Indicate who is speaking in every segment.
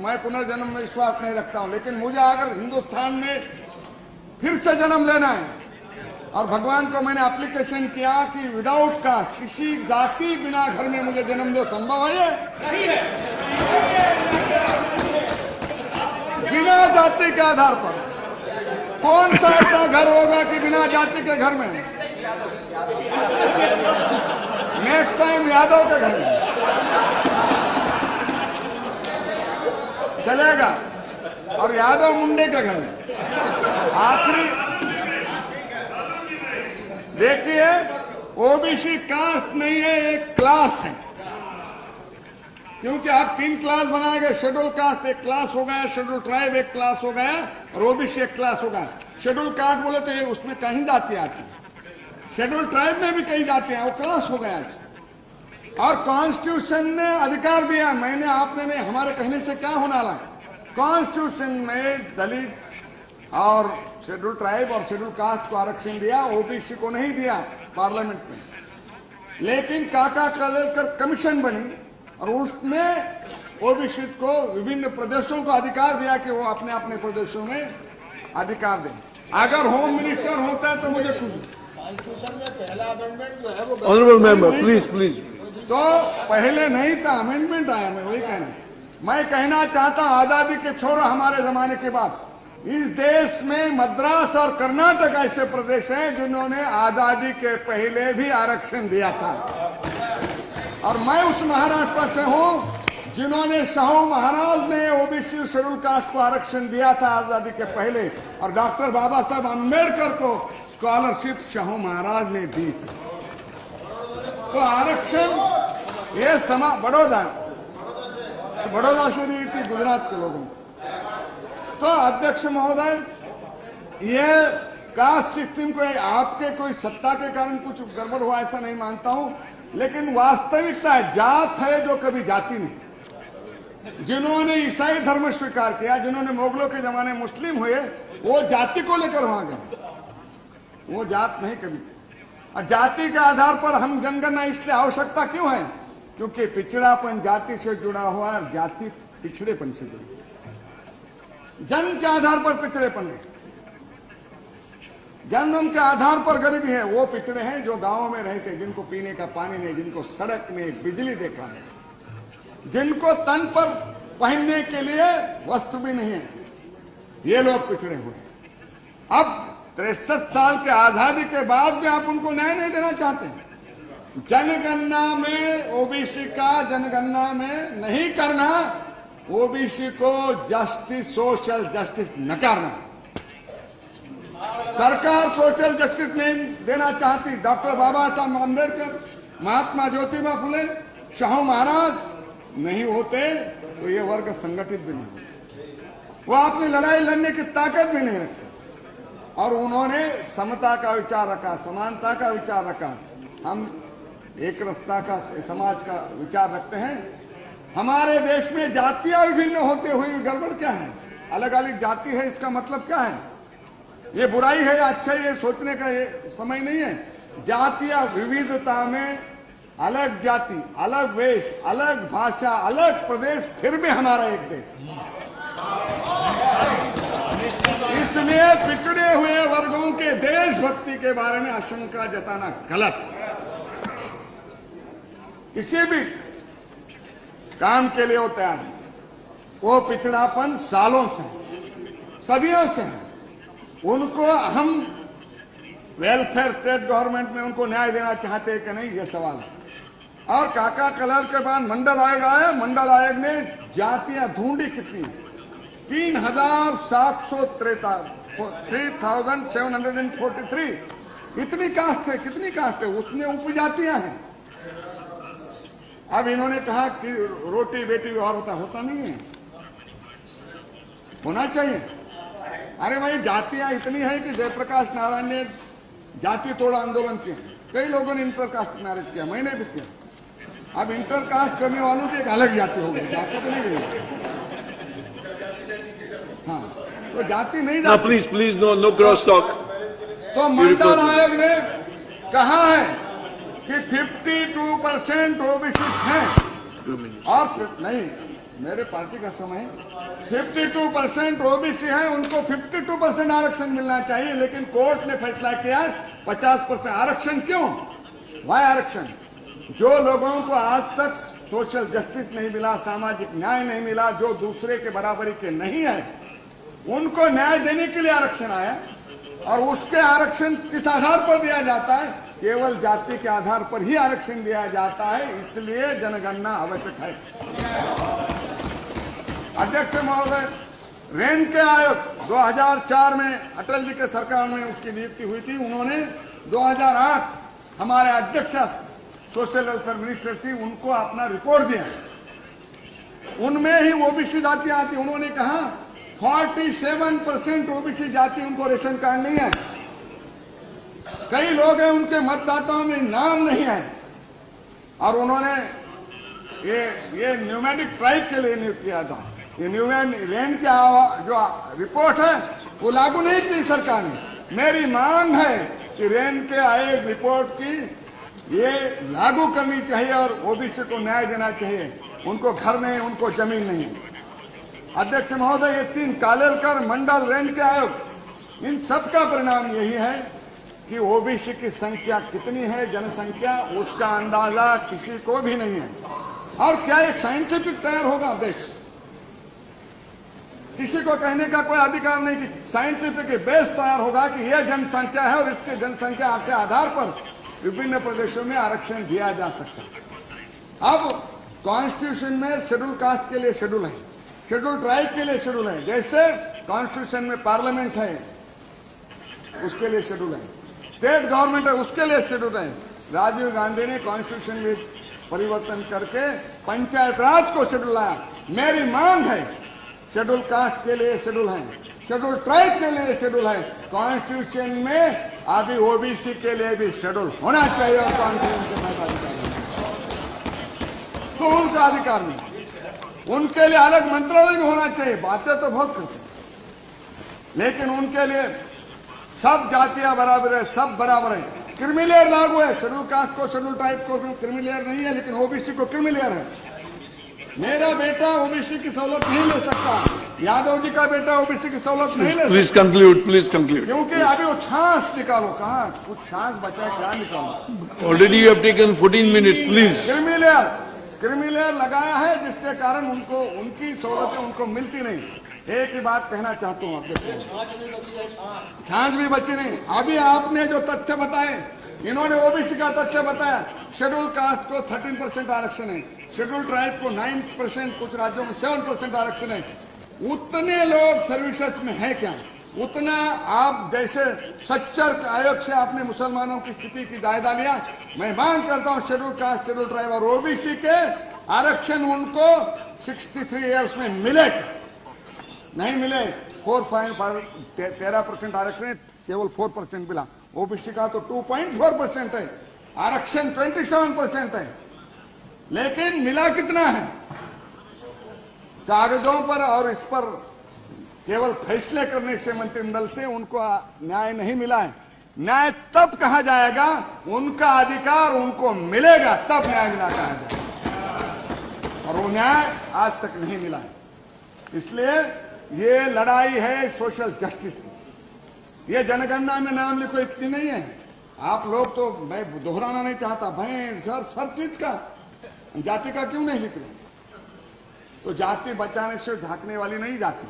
Speaker 1: मैं पुनर्जन्म में विश्वास नहीं रखता हूं, लेकिन मुझे अगर हिंदुस्तान में फिर से जन्म लेना है और भगवान को मैंने एप्लीकेशन किया कि विदाउट कास्ट, किसी जाति बिना घर में मुझे जन्म दो, संभव है? बिना जाति के आधार पर कौन सा ऐसा घर होगा कि बिना जाति के घर में? नेक्स्ट टाइम यादव के घर में चलेगा और यादव मुंडे के घर में। आखिरी देखिए, ओबीसी कास्ट नहीं है, एक क्लास है, क्योंकि आप 3 क्लास बनाए गए। शेड्यूल कास्ट एक क्लास हो गया, शेड्यूल ट्राइब एक क्लास हो गया और ओबीसी एक क्लास हो गया। शेड्यूल कास्ट बोले तो ये उसमें कहीं जाति आती है, शेड्यूल ट्राइब में भी कहीं जाते हैं, वो क्लास हो गया आज। और कॉन्स्टिट्यूशन ने अधिकार दिया, मैंने आपने नहीं, हमारे कहने से क्या होने वाला? कॉन्स्टिट्यूशन में दलित और शेड्यूल ट्राइब और शेड्यूल कास्ट को आरक्षण दिया, ओबीसी को नहीं दिया पार्लियामेंट में। लेकिन काका कालेलकर कमीशन बनी और उसमें ओबीसी को विभिन्न प्रदेशों को अधिकार दिया कि वो अपने अपने प्रदेशों में अधिकार दें। अगर होम मिनिस्टर होता है तो मुझे
Speaker 2: कॉन्स्टिट्यूशन में पहला अमेंडमेंट जो है वो
Speaker 3: ऑनरेबल मेंबर प्लीज
Speaker 1: तो पहले नहीं था, अमेंडमेंट आया। मैं वही मैं कहना चाहता हूं, आजादी के छोड़ो हमारे जमाने के बाद इस देश में मद्रास और कर्नाटक ऐसे प्रदेश हैं जिन्होंने आजादी के पहले भी आरक्षण दिया था। और मैं उस महाराष्ट्र से हूं जिन्होंने शाहू महाराज ने ओबीसी शेड्यूल कास्ट को आरक्षण दिया था आजादी के पहले, और डॉक्टर बाबा साहब अम्बेडकर को स्कॉलरशिप शाहू महाराज ने दी थी। तो आरक्षण ये बड़ौदा से दी थी गुजरात के लोगों को। तो अध्यक्ष महोदय, ये कास्ट सिस्टम को आपके कोई सत्ता के कारण कुछ गड़बड़ हुआ ऐसा नहीं मानता हूं, लेकिन वास्तविकता है जात है जो कभी जाति नहीं। जिन्होंने ईसाई धर्म स्वीकार किया, जिन्होंने मुगलों के जमाने मुस्लिम हुए, वो जाति को लेकर वहां गए, वो जात नहीं कभी। और जाति के आधार पर हम जनगणना इसलिए आवश्यकता क्यों है? क्योंकि पिछड़ापन जाति से जुड़ा हुआ है, जाति पिछड़ेपन से जुड़ी। जन्म के आधार पर पिछड़ेपन है, जन्म के आधार पर गरीबी है। वो पिछड़े हैं जो गांवों में रहते, जिनको पीने का पानी नहीं, जिनको सड़क नहीं, बिजली देखा नहीं, जिनको तन पर पहनने के लिए वस्त्र भी नहीं है, ये लोग पिछड़े हुए। अब 63 साल के आजादी के बाद भी आप उनको न्याय नहीं देना चाहते। जनगणना में ओबीसी का जनगणना में नहीं करना, ओबीसी को जस्टिस, सोशल जस्टिस नकारना। सरकार सोशल जस्टिस नहीं देना चाहती। डॉक्टर बाबा साहब अम्बेडकर, महात्मा ज्योतिबा फुले, शाहू महाराज नहीं होते तो ये वर्ग संगठित भी नहीं होते, वो अपनी लड़ाई लड़ने की ताकत भी नहीं रखते। और उन्होंने समता का विचार रखा, समानता का विचार रखा। हम एक रास्ता का समाज का विचार रखते हैं। हमारे देश में जातियां विभिन्न होते हुए गड़बड़ क्या है? अलग अलग जाति है, इसका मतलब क्या है? ये बुराई है या अच्छा, ये सोचने का ये समय नहीं है। जातियां विविधता में अलग जाति, अलग वेश, अलग भाषा, अलग प्रदेश, फिर भी हमारा एक देश। इसलिए पिछड़े हुए वर्गों के देशभक्ति के बारे में आशंका जताना गलत। किसी भी काम के लिए वो तैयार है। वो पिछड़ापन सालों से, सदियों से है। उनको हम वेलफेयर स्टेट गवर्नमेंट में उनको न्याय देना चाहते हैं कि नहीं, ये सवाल है। और काका कलर के बाद मंडल आयोग आया, मंडल आयोग ने जातियां ढूंढी कितनी? 3743 इतनी कास्ट है। कितनी कास्ट है? उसमें उपजातियां हैं। अब इन्होंने कहा कि रोटी बेटी व्यवहार होता नहीं है, होना चाहिए। अरे भाई, जातियां इतनी है कि जयप्रकाश नारायण ने जाति तोड़ा आंदोलन किया, कई लोगों ने इंटरकास्ट मैरिज किया, मैंने भी किया। अब इंटरकास्ट करने वालों की एक अलग जाति हो गई, जाति तो नहीं गई। हाँ, तो जाति नहीं जाती।
Speaker 3: Please no cross talk.
Speaker 1: तो मंडल आयोग ने कहा है कि 52% ओबीसी हैं। और नहीं, मेरे पार्टी का समय 52% ओबीसी है, उनको 52% आरक्षण मिलना चाहिए, लेकिन कोर्ट ने फैसला किया 50% आरक्षण। क्यों? वाई आरक्षण? जो लोगों को आज तक सोशल जस्टिस नहीं मिला, सामाजिक न्याय नहीं मिला, जो दूसरे के बराबरी के नहीं है, उनको न्याय देने के लिए आरक्षण आया। और उसके आरक्षण किस आधार पर दिया जाता है? केवल जाति के आधार पर ही आरक्षण दिया जाता है, इसलिए जनगणना आवश्यक है। अध्यक्ष महोदय, रेन के आयोग 2004 में अटल जी के सरकार में उसकी नियुक्ति हुई थी। उन्होंने 2008 हमारे अध्यक्ष सोशल वेलफेयर मिनिस्टर थी, उनको अपना रिपोर्ट दिया। उनमें ही ओबीसी जातियां आती। उन्होंने कहा 47% ओबीसी जाति उनको रेशन कार्ड नहीं है। कई लोग हैं उनके मतदाताओं में नाम नहीं है। और उन्होंने ये न्यूमेटिक ट्राइब के लिए नियुक्त किया था। ये रेन की जो रिपोर्ट है वो लागू नहीं की सरकार ने। मेरी मांग है कि रेन के आयोग रिपोर्ट की ये लागू करनी चाहिए और ओबीसी को न्याय देना चाहिए। उनको घर नहीं, उनको जमीन नहीं। अध्यक्ष महोदय, ये 3 कालेलकर, मंडल, रेन के आयोग, इन सब का परिणाम यही है कि ओबीसी की संख्या कितनी है, जनसंख्या, उसका अंदाजा किसी को भी नहीं है। और क्या एक साइंटिफिक तैयार होगा देश? किसी को कहने का कोई अधिकार नहीं कि साइंटिफिक बेस तैयार होगा कि यह जनसंख्या है और इसकी जनसंख्या के आधार पर विभिन्न प्रदेशों में आरक्षण दिया जा सकता है। अब कॉन्स्टिट्यूशन में शेड्यूल कास्ट के लिए शेड्यूल है, शेड्यूल ट्राइब के लिए शेड्यूल है। जैसे कॉन्स्टिट्यूशन में पार्लियामेंट है, उसके लिए शेड्यूल है, स्टेट गवर्नमेंट है, उसके लिए शेड्यूल है। राजीव गांधी ने कॉन्स्टिट्यूशन में परिवर्तन करके पंचायत राज को शेड्यूल लाया। मेरी मांग है शेड्यूल कास्ट के लिए शेड्यूल है, शेड्यूल ट्राइब के लिए शेड्यूल है। कॉन्स्टिट्यूशन में अभी ओबीसी के लिए भी शेड्यूल होना चाहिए और कॉन्स्टिट्यूशन में अधिकार तो उनका अधिकार नहीं। उनके लिए अलग मंत्रालय भी होना चाहिए। बातें तो बहुत करते हैं, लेकिन उनके लिए सब जातियां बराबर है, सब बराबर है। क्रिमिलेयर लागू है, शेड्यूल कास्ट को, शेड्यूल ट्राइब को क्रिमिलेयर नहीं है, लेकिन ओबीसी को क्रिमिलेयर है। मेरा बेटा ओबीसी की सहूलत नहीं ले सकता, यादव जी का बेटा ओबीसी की सहूलत नहीं ले सकता।
Speaker 3: Please conclude, please conclude.
Speaker 1: क्योंकि अभी वो छाछ निकालो, कहाँ कुछ छाछ बचा है, क्या निकालो?
Speaker 3: Already you have taken 14 minutes, please.
Speaker 1: Creamy layer लगाया है, जिसके कारण उनको उनकी सहूलतें उनको मिलती नहीं। एक ही बात कहना चाहता हूँ, आप छाछ भी बची नहीं। अभी आपने जो तथ्य बताए, इन्होंने ओबीसी का तथ्य बताया, शेड्यूल कास्ट को 13% आरक्षण है, शेड्यूल ट्राइब को 9%, कुछ राज्यों में 7% आरक्षण है। उतने लोग सर्विसेज में है क्या? उतना आप जैसे सच्चर आयोग से आपने मुसलमानों की स्थिति की जायजा लिया। मैं मांग करता हूं शेड्यूल कास्ट, शेड्यूल ट्राइब और ओबीसी के आरक्षण उनको 63 ईयर्स में मिले, नहीं मिले। 13% आरक्षण है, केवल 4% मिला। ओबीसी का तो 2.4% है, आरक्षण 27% है, लेकिन मिला कितना है? कागजों पर और इस पर केवल फैसले करने से मंत्रिमंडल से उनको न्याय नहीं मिला है। न्याय तब कहा जाएगा, उनका अधिकार उनको मिलेगा, तब न्याय मिला कहा जाएगा। और वो न्याय आज तक नहीं मिला है। इसलिए ये लड़ाई है सोशल जस्टिस की। ये जनगणना में नाम लिखो इतनी नहीं है। आप लोग तो, मैं दोहराना नहीं चाहता, भैंस घर सब चीज का, जाति का क्यों नहीं लिख रहे? तो जाति बचाने से झांकने वाली नहीं जाती।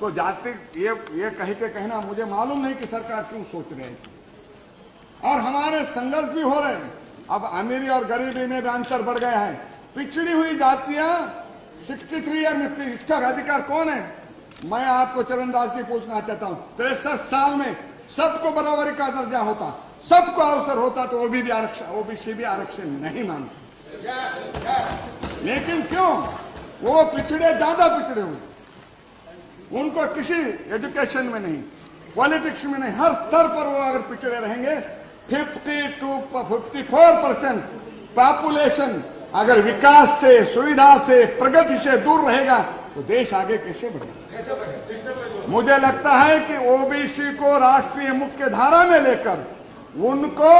Speaker 1: तो जाति ये कह के कहना, मुझे मालूम नहीं कि सरकार क्यों सोच रही है। और हमारे संघर्ष भी हो रहे हैं। अब अमीरी और गरीबी में भी अंतर बढ़ गया है। पिछड़ी हुई जातियां 63 ईयर में, इसका अधिकार कौन है? मैं आपको चरणदास जी पूछना चाहता हूं, 63 साल में सबको बराबरी का दर्जा होता, सबको अवसर होता, तो ओबीसी भी आरक्षण नहीं मांगते। लेकिन क्यों? वो पिछड़े, ज्यादा पिछड़े हुए, उनको किसी एजुकेशन में नहीं, पॉलिटिक्स में नहीं, हर स्तर पर वो अगर पिछड़े रहेंगे। 54% पॉपुलेशन अगर विकास से, सुविधा से, प्रगति से दूर रहेगा तो देश आगे कैसे बढ़ेगा? मुझे लगता है कि ओबीसी को राष्ट्रीय मुख्य धारा में लेकर उनको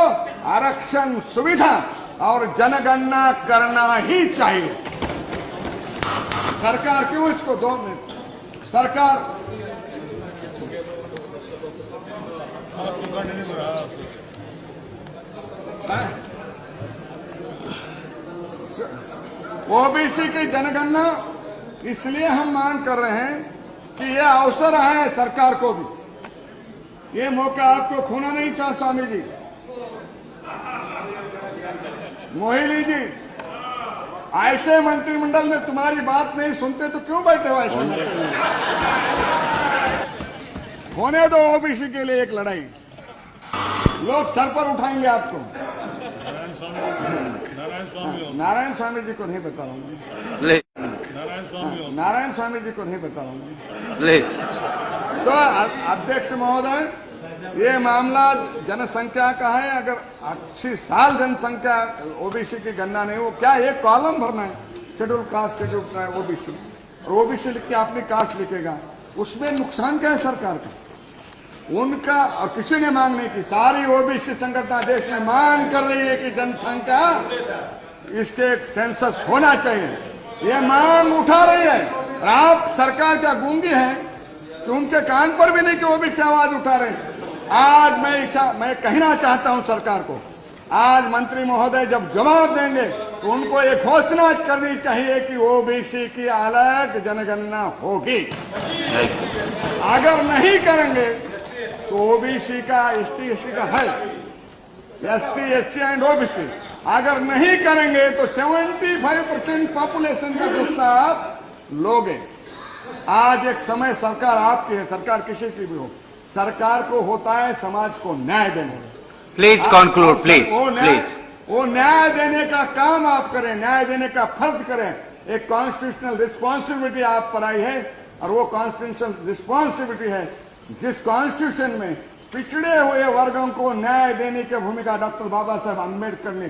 Speaker 1: आरक्षण, सुविधा और जनगणना करना ही चाहिए। सरकार क्यों इसको दो में सरकार ओबीसी की जनगणना इसलिए हम मांग कर रहे हैं कि ये अवसर है सरकार को भी। ये मौका आपको खोना नहीं चाह स्वामी जी, मोहिनी जी। ऐसे मंत्रिमंडल में तुम्हारी बात नहीं सुनते तो क्यों बैठे हो ऐसे मंत्रिमंडल? होने दो ओबीसी के लिए एक लड़ाई, लोग सर पर उठाएंगे आपको। नारायण स्वामी जी को नहीं बता रहा हूँ, नारायण स्वामी जी को नहीं बता रहा हूँ। तो अध्यक्ष महोदय, ये मामला जनसंख्या का है। अगर 80 साल जनसंख्या ओबीसी की गणना नहीं हो, क्या एक कॉलम भरना है शेड्यूल कास्ट, शेड्यूल ओबीसी, और ओबीसी लिख के अपनी कास्ट लिखेगा, उसमें नुकसान क्या है सरकार का? उनका और किसी ने मांग नहीं की। सारी ओबीसी संगठन देश में मांग कर रही है कि जनसंख्या इसके सेंसस होना चाहिए, ये मांग उठा रही है। और आप सरकार क्या गूंगी है कि उनके कान पर भी नहीं कि ओबीसी आवाज उठा रहे हैं? आज मैं कहना चाहता हूं सरकार को, आज मंत्री महोदय जब जवाब देंगे तो उनको एक घोषणा करनी चाहिए कि ओबीसी की अलग जनगणना होगी। अगर नहीं करेंगे तो ओबीसी का एसटी एससी का है, एसटी एससी एंड ओबीसी, अगर नहीं करेंगे तो 75% पॉपुलेशन का गुस्सा आप लोगे। आज एक समय सरकार आपकी है, सरकार किसी की भी हो, सरकार को होता है समाज को न्याय देने।
Speaker 4: Please conclude, please please.
Speaker 1: वो न्याय देने का काम आप करें, न्याय देने का फर्ज करें। एक कॉन्स्टिट्यूशनल रिस्पॉन्सिबिलिटी आप पर आई है, और वो कॉन्स्टिट्यूशनल रिस्पॉन्सिबिलिटी है जिस कॉन्स्टिट्यूशन में पिछड़े हुए वर्गों को न्याय देने की भूमिका डॉक्टर बाबा साहब अम्बेडकर ने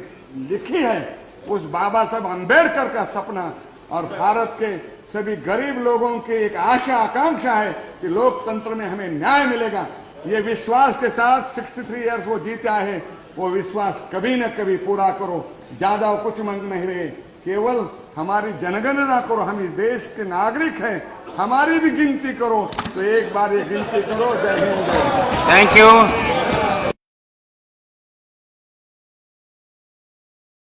Speaker 1: लिखी है। उस बाबा साहब अम्बेडकर का सपना और भारत के सभी गरीब लोगों की एक आशा आकांक्षा है कि लोकतंत्र में हमें न्याय मिलेगा। ये विश्वास के साथ 63 इयर्स वो जीते आए हैं, वो विश्वास कभी न कभी पूरा करो। ज्यादा कुछ मांग नहीं रहे, केवल हमारी जनगणना करो। हम इस देश के नागरिक हैं, हमारी भी गिनती करो। तो एक बार ये गिनती करो। जय हिंद।
Speaker 4: Thank you.